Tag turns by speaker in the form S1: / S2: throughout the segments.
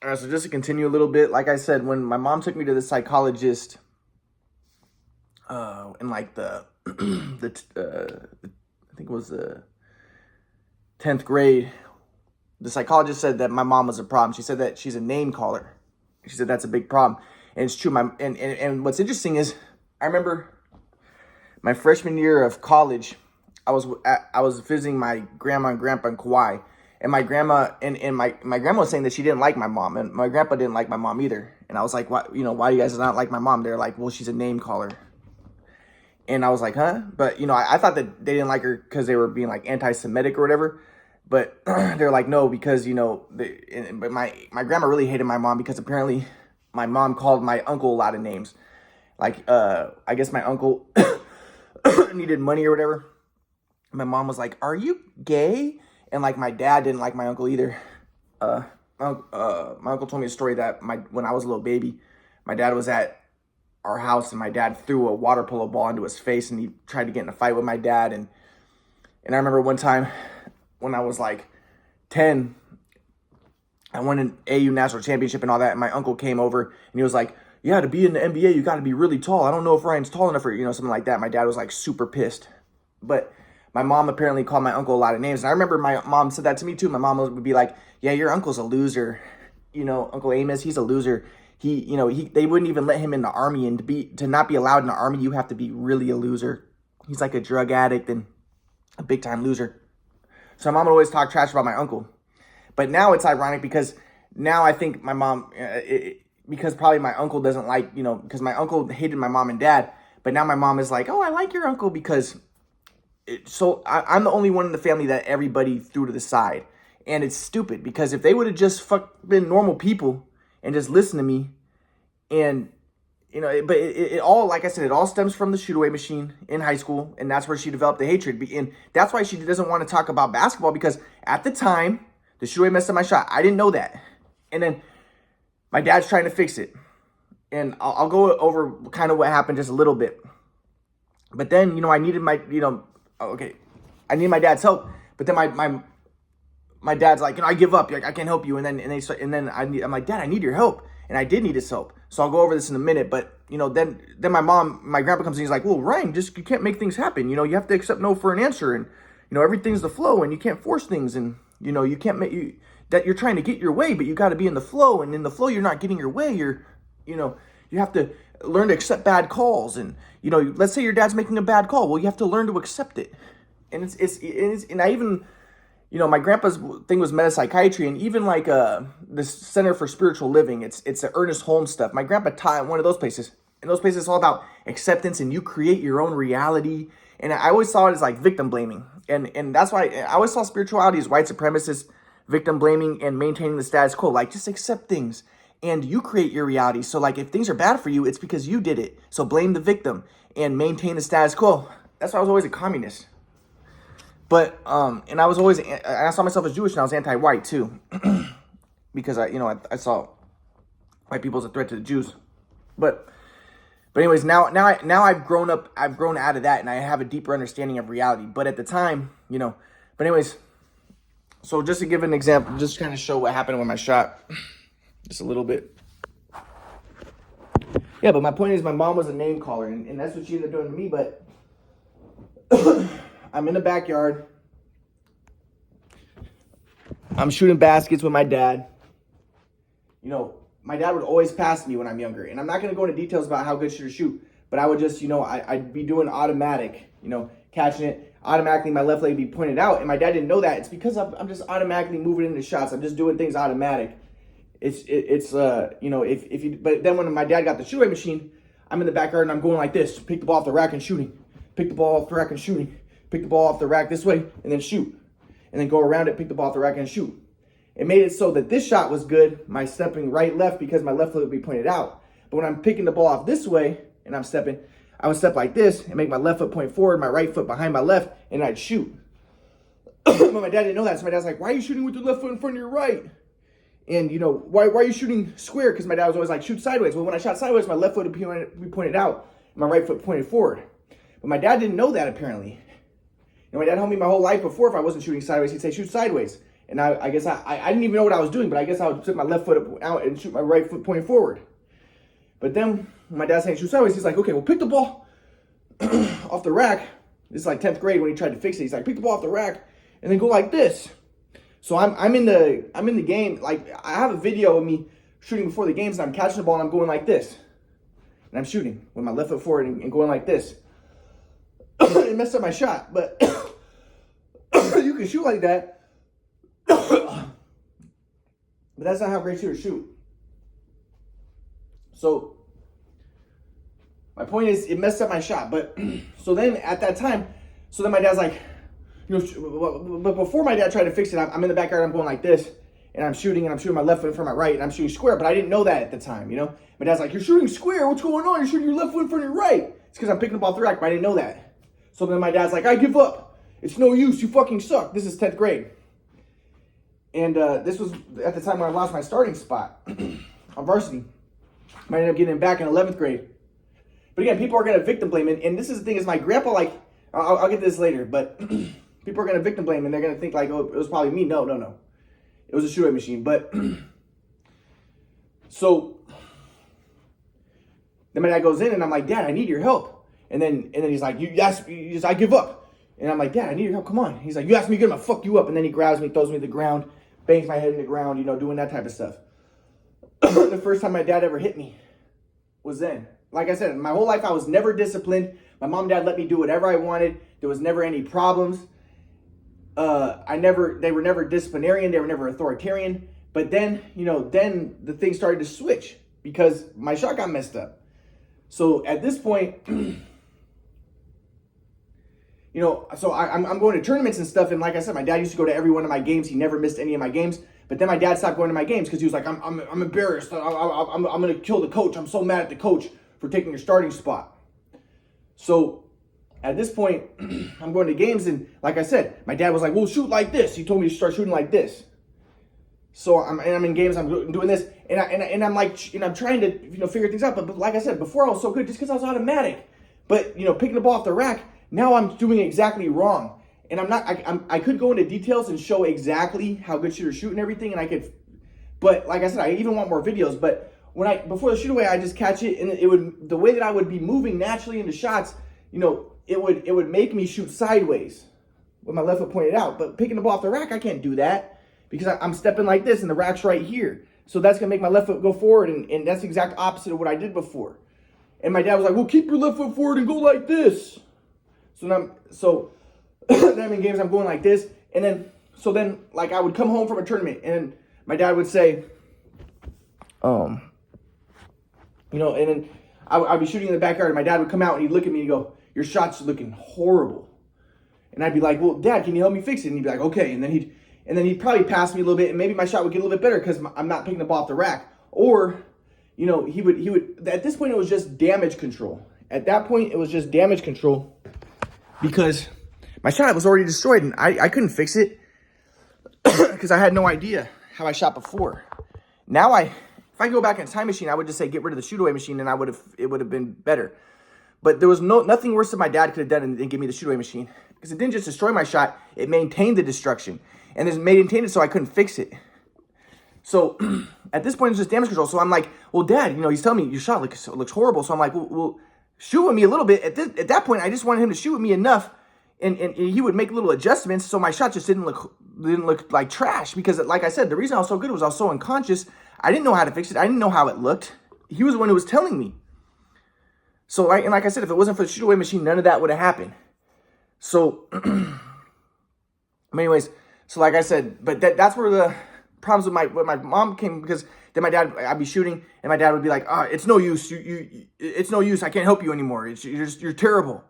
S1: All right, so just to continue a little bit, like I said, when my mom took me to the psychologist, in like I think it was the 10th grade, the psychologist said that my mom was a problem. She said that she's a name caller. She said that's a big problem, and it's true. And what's interesting is, I remember my freshman year of college, I was visiting my grandma and grandpa in Kauai, and my grandma and my grandma was saying that she didn't like my mom, and my grandpa didn't like my mom either. And I was like, why do you guys not like my mom? They're like, well, she's a name caller. And I was like, huh? But I thought that they didn't like her because they were being like anti-Semitic or whatever. But they're like, no, because but my grandma really hated my mom because apparently my mom called my uncle a lot of names. Like, I guess my uncle needed money or whatever. My mom was like, are you gay? And like, my dad didn't like my uncle either. My uncle told me a story that when I was a little baby, my dad was at our house and my dad threw a water polo ball into his face and he tried to get in a fight with my dad. And I remember one time when I was like 10, I won an AU national championship and all that. And my uncle came over and he was like, yeah, to be in the NBA, you got to be really tall. I don't know if Ryan's tall enough for, something like that. My dad was like super pissed. But my mom apparently called my uncle a lot of names. And I remember my mom said that to me too. My mom would be like, yeah, your uncle's a loser. Uncle Amos, he's a loser. They wouldn't even let him in the army, and to not be allowed in the army, you have to be really a loser. He's like a drug addict and a big time loser. So my mom would always talk trash about my uncle. But now it's ironic because now I think my mom, because probably my uncle doesn't like, because my uncle hated my mom and dad. But now my mom is like, oh, I like your uncle because I'm the only one in the family that everybody threw to the side. And it's stupid because if they would have just been normal people and just listen to me, and but it all, like I said, it all stems from the shoot away machine in high school, and that's where she developed the hatred. And that's why she doesn't want to talk about basketball, because at the time the shoot away messed up my shot. I didn't know that, and then my dad's trying to fix it, and I'll go over kind of what happened just a little bit. But then I needed my I need my dad's help, but then my dad's like, I give up. I can't help you. And then I'm like, Dad, I need your help. And I did need his help. So I'll go over this in a minute. But, then my grandpa comes in. He's like, well, Ryan, you can't make things happen. You have to accept no for an answer. And, everything's the flow and you can't force things. And, you can't that you're trying to get your way, but you got to be in the flow. And in the flow, you're not getting your way. You have to learn to accept bad calls. And, let's say your dad's making a bad call. Well, you have to learn to accept it. And and I even, my grandpa's thing was metapsychiatry, and even like the Center for Spiritual Living, it's the Ernest Holmes stuff. My grandpa taught at one of those places. And those places, it's all about acceptance, and you create your own reality. And I always saw it as like victim blaming. And that's why I always saw spirituality as white supremacist, victim blaming, and maintaining the status quo. Like, just accept things and you create your reality. So like, if things are bad for you, it's because you did it. So blame the victim and maintain the status quo. That's why I was always a communist. But, and I saw myself as Jewish, and I was anti-white too, because I saw white people as a threat to the Jews. But anyways, now I've grown up, I've grown out of that, and I have a deeper understanding of reality. But at the time, but anyways, so just to give an example, just kind of show what happened with my shot, just a little bit. Yeah, but my point is, my mom was a name caller, and that's what she ended up doing to me, but I'm in the backyard. I'm shooting baskets with my dad. My dad would always pass me when I'm younger. And I'm not going to go into details about how good shooters shoot. But I would just, I'd be doing automatic, catching it. Automatically, my left leg would be pointed out. And my dad didn't know that. It's because I'm just automatically moving into shots. I'm just doing things automatic. But then when my dad got the shoot away machine, I'm in the backyard and I'm going like this. Pick the ball off the rack and shooting. Pick the ball off the rack and shooting. Pick the ball off the rack this way, and then shoot. And then go around it, pick the ball off the rack, and shoot. It made it so that this shot was good, my stepping right, left, because my left foot would be pointed out. But when I'm picking the ball off this way, and I'm stepping, I would step like this, and make my left foot point forward, my right foot behind my left, and I'd shoot. But my dad didn't know that, so my dad's like, why are you shooting with your left foot in front of your right? And, why are you shooting square? Because my dad was always like, shoot sideways. Well, when I shot sideways, my left foot would be pointed out, and my right foot pointed forward. But my dad didn't know that, apparently. My dad told me my whole life before, if I wasn't shooting sideways, he'd say, shoot sideways. And I guess I didn't even know what I was doing, but I guess I would put my left foot out and shoot my right foot pointing forward. But then my dad's saying shoot sideways. He's like, okay, well, pick the ball off the rack. This is like 10th grade when he tried to fix it. He's like, pick the ball off the rack and then go like this. So I'm in the game. Like, I have a video of me shooting before the games, and I'm catching the ball and I'm going like this. And I'm shooting with my left foot forward and going like this. It messed up my shot, but you can shoot like that. But that's not how great shooters shoot. So my point is, it messed up my shot. But so then at that time, so then my dad's like, you know, but before my dad tried to fix it, I'm in the backyard, I'm going like this, and I'm shooting my left foot in front of my right, and I'm shooting square, but I didn't know that at the time, you know? My dad's like, you're shooting square, what's going on? You're shooting your left foot in front of your right. It's because I'm picking up off the rack, but I didn't know that. So then my dad's like, I give up. It's no use, you fucking suck. This is 10th grade. And this was at the time when I lost my starting spot on varsity. I ended up getting him back in 11th grade. But again, people are going to victim blame, and this is the thing, is my grandpa, like, I'll get to this later, but people are going to victim blame, and they're going to think like, oh, it was probably me. No. It was a shoot-away machine. But so then my dad goes in, and I'm like, Dad, I need your help. And then he's like, I give up. And I'm like, Dad, I need your help. Come on. He's like, you asked me good, I'm gonna fuck you up. And then he grabs me, throws me to the ground, bangs my head in the ground, you know, doing that type of stuff. The first time my dad ever hit me was then. Like I said, my whole life I was never disciplined. My mom and dad let me do whatever I wanted. There was never any problems. They were never disciplinarian. They were never authoritarian. But then, you know, then the thing started to switch because my shot got messed up. So at this point, you know, so I'm going to tournaments and stuff. And like I said, my dad used to go to every one of my games. He never missed any of my games. But then my dad stopped going to my games because he was like, I'm embarrassed. I'm going to kill the coach. I'm so mad at the coach for taking your starting spot. So at this point, I'm going to games. And like I said, my dad was like, well, shoot like this. He told me to start shooting like this. So I'm in games, I'm doing this, and I'm like, I'm trying to, you know, figure things out. But like I said, before I was so good just because I was automatic. But, you know, picking the ball off the rack, now I'm doing exactly wrong. And I could go into details and show exactly how good shooters shoot and everything, and I could, but like I said, I even want more videos. But before the shoot away, I just catch it, and the way that I would be moving naturally into shots, you know, it would make me shoot sideways with my left foot pointed out. But picking the ball off the rack, I can't do that. Because I'm stepping like this and the rack's right here. So that's going to make my left foot go forward. And that's the exact opposite of what I did before. And my dad was like, well, keep your left foot forward and go like this. So then I'm in games, I'm going like this. And then, like, I would come home from a tournament and my dad would say, you know, and then I'd be shooting in the backyard and my dad would come out and he'd look at me and go, your shot's looking horrible. And I'd be like, well, Dad, can you help me fix it? And he'd be like, okay. And then he'd probably pass me a little bit, and maybe my shot would get a little bit better because I'm not picking the ball off the rack. Or, you know, he would. At this point, it was just damage control. At that point, it was just damage control because my shot was already destroyed, and I couldn't fix it because I had no idea how I shot before. Now if I go back in a time machine, I would just say get rid of the shoot away machine, and it would have been better. But there was nothing worse than my dad could have done than give me the shoot away machine because it didn't just destroy my shot; it maintained the destruction. And it's maintained it so I couldn't fix it. So at this point, it's just damage control. So I'm like, well, Dad, you know, he's telling me your shot looks horrible. So I'm like, well, shoot with me a little bit. At that point, I just wanted him to shoot with me enough, and he would make little adjustments so my shot just didn't look like trash. Because like I said, the reason I was so good was I was so unconscious. I didn't know how to fix it. I didn't know how it looked. He was the one who was telling me. So like I said, if it wasn't for the shoot away machine, none of that would have happened. So, anyways. So like I said, but that's where the problems with my mom came, because then my dad, I'd be shooting and my dad would be like, it's no use. It's no use. I can't help you anymore. You're terrible.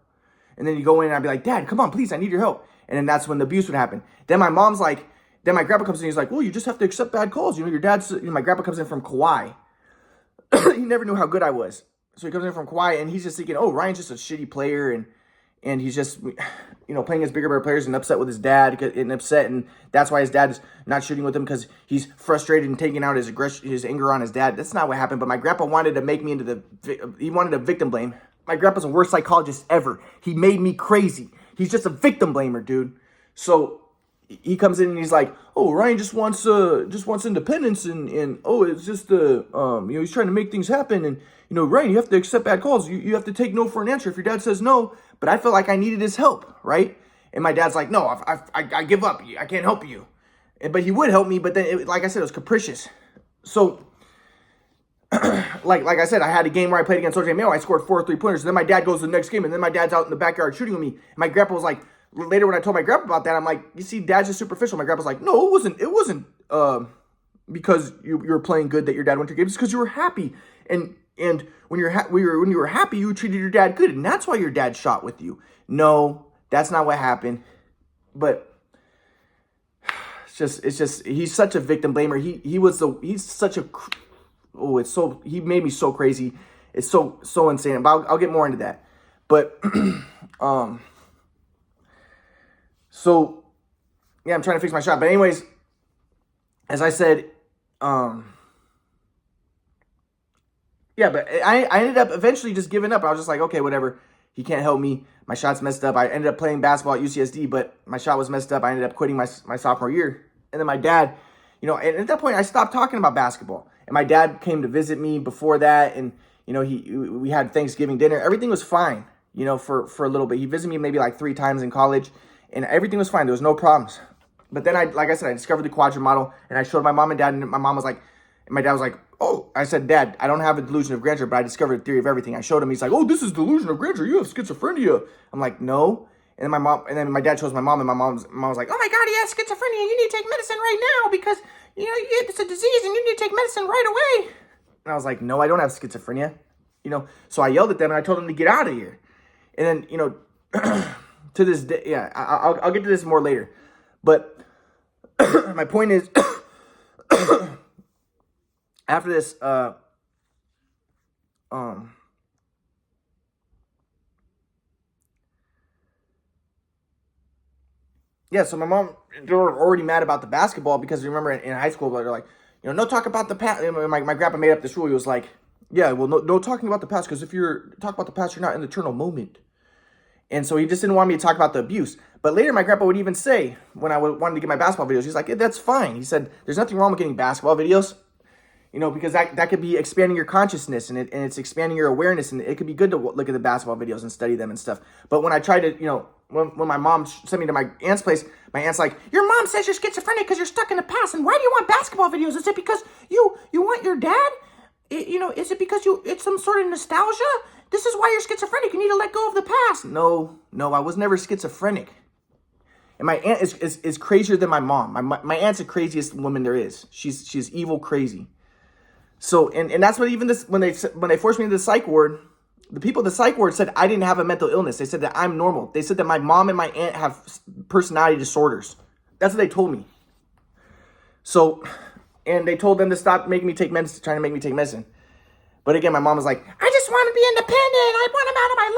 S1: And then you go in and I'd be like, Dad, come on, please. I need your help. And then that's when the abuse would happen. Then my mom's like, then my grandpa comes in. He's like, well, you just have to accept bad calls. You know, your dad's, you know, my grandpa comes in from Kauai. He never knew how good I was. So he comes in from Kauai and he's just thinking, oh, Ryan's just a shitty player. And he's just, you know, playing against bigger players and upset with his dad and that's why his dad is not shooting with him, because he's frustrated and taking out his anger on his dad. That's not what happened. But my grandpa wanted to make me he wanted a victim blame. My grandpa's the worst psychologist ever. He made me crazy. He's just a victim blamer, dude. So he comes in and he's like, oh, Ryan just wants independence, and oh, it's just he's trying to make things happen, and Ryan, you have to accept bad calls. You have to take no for an answer if your dad says no. But I felt like I needed his help, right? And my dad's like, no, I give up. I can't help you. But he would help me, but then, like I said, it was capricious. So, like I said, I had a game where I played against OJ Mayo. I scored 4 3-pointers. Then my dad goes to the next game, and then my dad's out in the backyard shooting with me. And my grandpa was like, later when I told my grandpa about that, I'm like, you see, dad's just superficial. My grandpa's like, no, it wasn't because you were playing good that your dad went to games. It's because you were happy. And when you were happy, you treated your dad good, and that's why your dad shot with you. No, that's not what happened. But it's just he's such a victim blamer. He made me so crazy. It's so insane. But I'll get more into that. But so yeah, I'm trying to fix my shot. But anyways, as I said, yeah, but I ended up eventually just giving up. I was just like, okay, whatever. He can't help me. My shot's messed up. I ended up playing basketball at UCSD, but my shot was messed up. I ended up quitting my sophomore year. And then my dad, and at that point, I stopped talking about basketball. And my dad came to visit me before that, and we had Thanksgiving dinner. Everything was fine, for a little bit. He visited me maybe like 3 times in college, and everything was fine. There was no problems. But then like I said, I discovered the quadrant model, and I showed my mom and dad, and my dad was like, oh, I said, Dad, I don't have a delusion of grandeur, but I discovered a theory of everything. I showed him. He's like, oh, this is delusion of grandeur. You have schizophrenia. I'm like, no. And then my dad shows my mom, and my mom was like, oh my God, he has schizophrenia. You need to take medicine right now because, it's a disease and you need to take medicine right away. And I was like, no, I don't have schizophrenia. So I yelled at them and I told them to get out of here. And then, to this day, yeah, I'll get to this more later. But my point is, after this, yeah, so my mom, they were already mad about the basketball because remember in high school, they're like, no talk about the past. My grandpa made up this rule. He was like, yeah, well, no talking about the past because if you're talk about the past, you're not in the eternal moment. And so he just didn't want me to talk about the abuse. But later, my grandpa would even say, when I wanted to get my basketball videos, he's like, yeah, that's fine. He said, there's nothing wrong with getting basketball videos, because that could be expanding your consciousness and it's expanding your awareness. And it could be good to look at the basketball videos and study them and stuff. But when I tried to, when my mom sent me to my aunt's place, my aunt's like, your mom says you're schizophrenic because you're stuck in the past. And why do you want basketball videos? Is it because you want your dad? Is it because it's some sort of nostalgia? This is why you're schizophrenic. You need to let go of the past. No, I was never schizophrenic. And my aunt is crazier than my mom. My aunt's the craziest woman there is. She's evil crazy. So, and that's what even this, when they forced me into the psych ward, the people at the psych ward said I didn't have a mental illness. They said that I'm normal. They said that my mom and my aunt have personality disorders. That's what they told me. So, and they told them to stop making me take medicine, trying to make me take medicine. But again, my mom was like, I just want to be independent. I want him out of my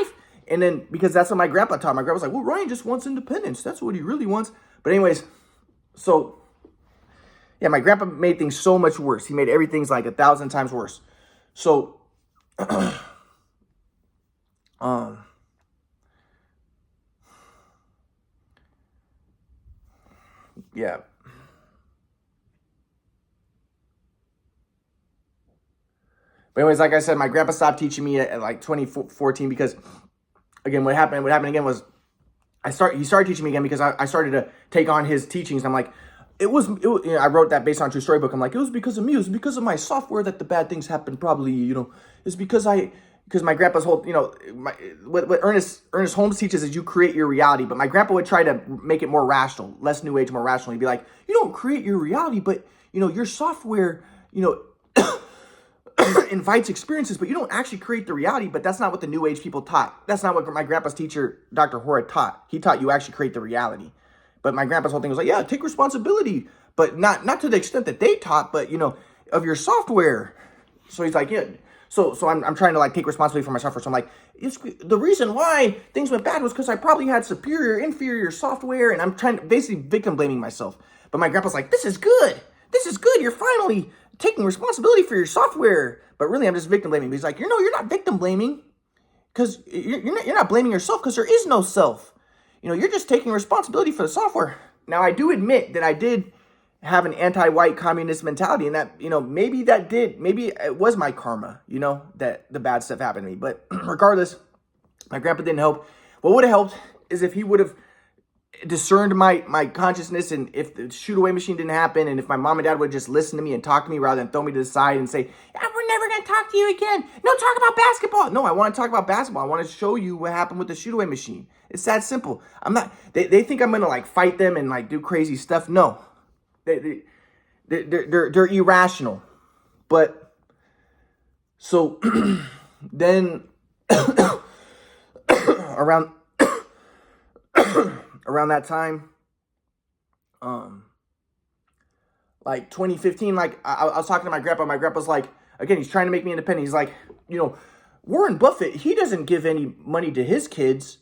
S1: life. And then, because that's what my grandpa taught. My grandpa was like, well, Ryan just wants independence. That's what he really wants. But anyways, so, yeah, my grandpa made things so much worse. He made everything like 1,000 times worse. So, yeah. But anyways, like I said, my grandpa stopped teaching me at like 2014 because, again, what happened again was he started teaching me again because I started to take on his teachings. And I'm like, I wrote that based on a true story book. I'm like, it was because of me. It was because of my software that the bad things happened. Probably, it's because my grandpa's whole, what Ernest Holmes teaches is you create your reality. But my grandpa would try to make it more rational, less new age, more rational. He'd be like, you don't create your reality, but, your software, invites experiences, but you don't actually create the reality. But that's not what the new age people taught. That's not what my grandpa's teacher, Dr. Hora, taught. He taught you actually create the reality. But my grandpa's whole thing was like, yeah, take responsibility, but not to the extent that they taught, but of your software. So he's like, yeah. So I'm trying to like take responsibility for my software. So I'm like, the reason why things went bad was because I probably had inferior software, and I'm trying to basically victim blaming myself. But my grandpa's like, this is good. This is good. You're finally taking responsibility for your software. But really, I'm just victim blaming. But he's like, you're not victim blaming because you're not blaming yourself because there is no self. You're just taking responsibility for the software. Now, I do admit that I did have an anti-white communist mentality, and that, maybe it was my karma, that the bad stuff happened to me. But regardless, my grandpa didn't help. What would have helped is if he would have discerned my consciousness, and if the shoot away machine didn't happen, and if my mom and dad would just listen to me and talk to me rather than throw me to the side and say, "Yeah, we're never going to talk to you again. No, talk about basketball." No, I want to talk about basketball. I want to show you what happened with the shoot away machine. It's that simple. I'm not, they think I'm going to like fight them and like do crazy stuff. No, they're irrational. But so then around that time, like 2015, like I was talking to my grandpa. My grandpa's like, again, he's trying to make me independent. He's like, Warren Buffett, he doesn't give any money to his kids,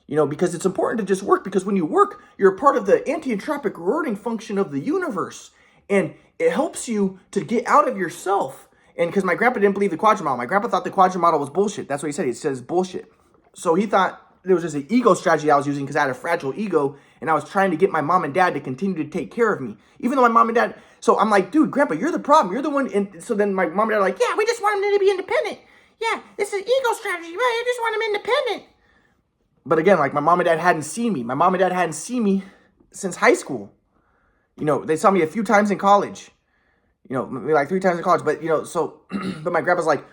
S1: because it's important to just work. Because when you work, you're a part of the anti-entropic rewarding function of the universe. And it helps you to get out of yourself. And because my grandpa didn't believe the quadrant model. My grandpa thought the quadrant model was bullshit. That's what he said. He says bullshit. So he thought there was just an ego strategy I was using because I had a fragile ego. And I was trying to get my mom and dad to continue to take care of me. Even though my mom and dad... So I'm like, dude, grandpa, you're the problem. You're the one... And so then my mom and dad are like, yeah, we just want him to be independent. Yeah, this is ego strategy. Right? I just want him independent. But again, like my mom and dad hadn't seen me. My mom and dad hadn't seen me since high school. They saw me a few times in college. Maybe like 3 times in college. But, so... but my grandpa's like,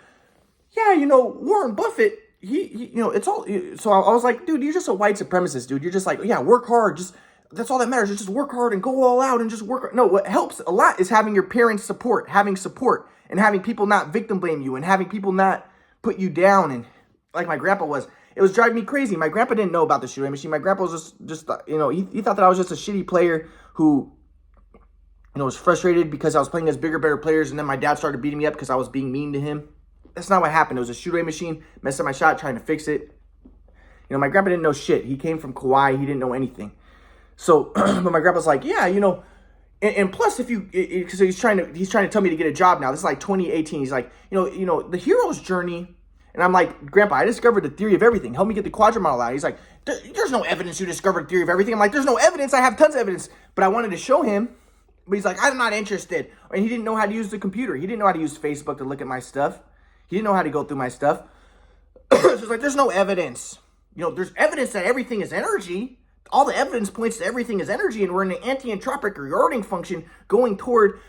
S1: yeah, Warren Buffett... He it's all, so I was like, dude, you're just a white supremacist, dude. You're just like, yeah, work hard. That's all that matters. Just work hard and go all out and just work. No, what helps a lot is having your parents having support and having people not victim blame you and having people not put you down. And like my grandpa was, it was driving me crazy. My grandpa didn't know about the shooting machine. My grandpa was just he thought that I was just a shitty player who, was frustrated because I was playing against bigger, better players. And then my dad started beating me up because I was being mean to him. That's not what happened. It was a shoot-away machine, messed up my shot, trying to fix it. My grandpa didn't know shit. He came from Kauai. He didn't know anything. So, but my grandpa's like, yeah, and plus because he's trying to tell me to get a job now. This is like 2018. He's like, the hero's journey. And I'm like, Grandpa, I discovered the theory of everything. Help me get the quadrant model out. He's like, there's no evidence you discovered the theory of everything. I'm like, there's no evidence. I have tons of evidence. But I wanted to show him. But he's like, I'm not interested. And he didn't know how to use the computer. He didn't know how to use Facebook to look at my stuff. He didn't know how to go through my stuff. So it's like, there's no evidence. There's evidence that everything is energy. All the evidence points to everything is energy, and we're in an anti-entropic rewarding function going toward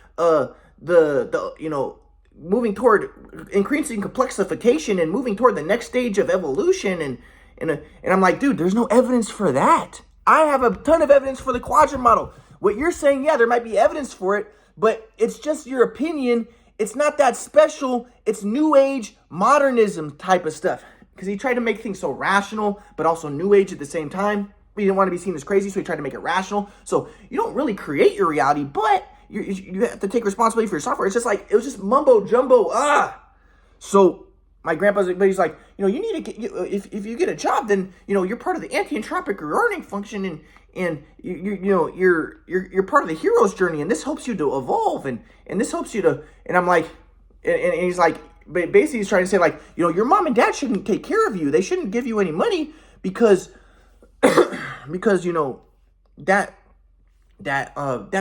S1: moving toward increasing complexification and moving toward the next stage of evolution. And I'm like, dude, there's no evidence for that. I have a ton of evidence for the quadrant model. What you're saying, yeah, there might be evidence for it, but it's just your opinion. It's not that special. It's new age modernism type of stuff. Because he tried to make things so rational, but also new age at the same time. He didn't want to be seen as crazy, so he tried to make it rational. So you don't really create your reality, but you have to take responsibility for your software. It's just like, it was just mumbo jumbo. So my grandpa's, but he's like, you need to get, if you get a job, then, you're part of the anti-entropic learning function, and you're part of the hero's journey, and this helps you to evolve, and this helps you to, and I'm like, and he's like, basically he's trying to say like, your mom and dad shouldn't take care of you. They shouldn't give you any money because that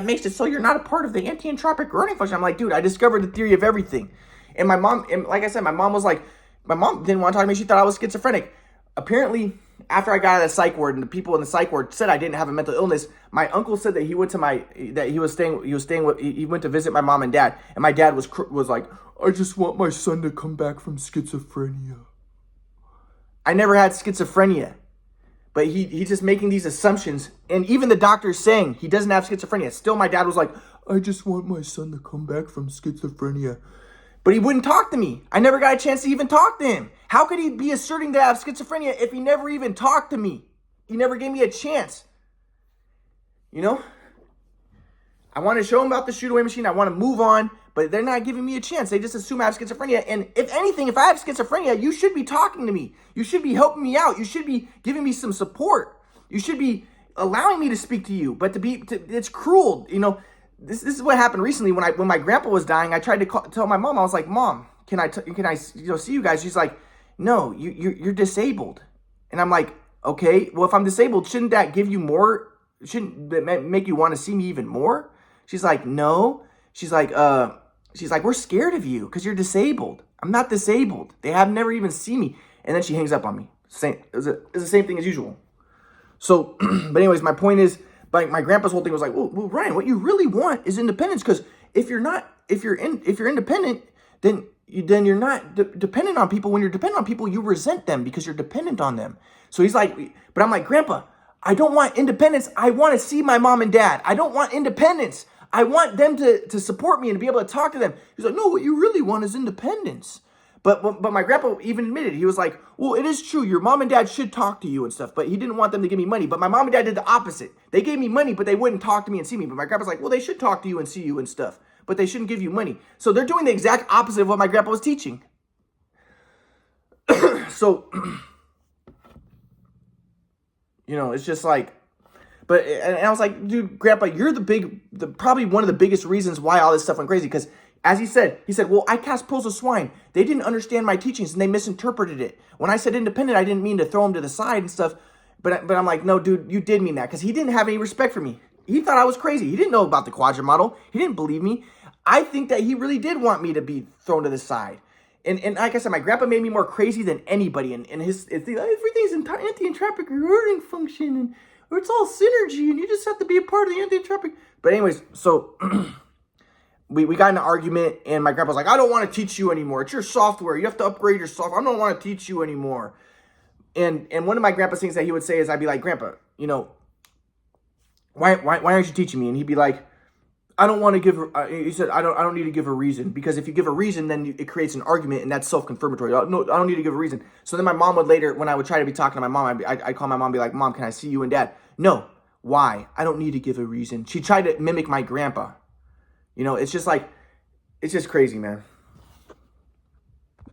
S1: makes it so you're not a part of the anti-entropic learning function. I'm like, dude, I discovered the theory of everything. And my mom, and like I said, my mom didn't want to talk to me. She thought I was schizophrenic. Apparently, after I got out of the psych ward and the people in the psych ward said I didn't have a mental illness, my uncle said that he went to visit my mom and dad, and my dad was like, I just want my son to come back from schizophrenia. I never had schizophrenia, but he's just making these assumptions, and even the doctor's saying he doesn't have schizophrenia. Still, my dad was like, I just want my son to come back from schizophrenia. But he wouldn't talk to me. I never got a chance to even talk to him. How could he be asserting that I have schizophrenia if he never even talked to me? He never gave me a chance. I want to show him about the shoot-away machine. I want to move on, but they're not giving me a chance. They just assume I have schizophrenia. And if anything, if I have schizophrenia, you should be talking to me. You should be helping me out. You should be giving me some support. You should be allowing me to speak to you. But it's cruel. This is what happened recently when my grandpa was dying. I tried to tell my mom. I was like, Mom, can I see you guys? She's like, no, you're disabled. And I'm like, okay, well, if I'm disabled, shouldn't that give you more shouldn't that make you want to see me even more? She's like, no. She's like, we're scared of you because you're disabled. I'm not disabled. They have never even seen me. And then she hangs up on me. It's the same thing as usual. So, but anyways, my point is, like, my grandpa's whole thing was like, well, Ryan, what you really want is independence, because if you're independent, then you're not dependent on people. When you're dependent on people, you resent them because you're dependent on them. So he's like, but I'm like, Grandpa, I don't want independence. I want to see my mom and dad. I don't want independence. I want them to support me and to be able to talk to them. He's like, no, what you really want is independence. But my grandpa even admitted, he was like, well, it is true. Your mom and dad should talk to you and stuff, but he didn't want them to give me money. But my mom and dad did the opposite. They gave me money, but they wouldn't talk to me and see me. But my grandpa's like, well, they should talk to you and see you and stuff, but they shouldn't give you money. So they're doing the exact opposite of what my grandpa was teaching. So, it's just like, and I was like, dude, Grandpa, you're probably one of the biggest reasons why all this stuff went crazy. Because as he said, well, I cast pearls of swine. They didn't understand my teachings and they misinterpreted it. When I said independent, I didn't mean to throw him to the side and stuff. But I'm like, no, dude, you did mean that, because he didn't have any respect for me. He thought I was crazy. He didn't know about the quadrant model. He didn't believe me. I think that he really did want me to be thrown to the side. And like I said, my grandpa made me more crazy than anybody. And everything's anti-entropic rewarding function, or it's all synergy, and you just have to be a part of the anti-entropic. But anyways, so we got in an argument, and my grandpa's like, I don't want to teach you anymore. It's your software. You have to upgrade your software. I don't want to teach you anymore. And one of my grandpa's things that he would say is, I'd be like, Grandpa, why aren't you teaching me? And he'd be like, I don't want to give. He said, I don't need to give a reason, because if you give a reason, then it creates an argument, and that's self-confirmatory. No, I don't need to give a reason. So then my mom would later, when I would try to be talking to my mom, I'd call my mom and be like, Mom, can I see you and Dad? No. Why? I don't need to give a reason. She tried to mimic my grandpa. It's just like, it's just crazy, man.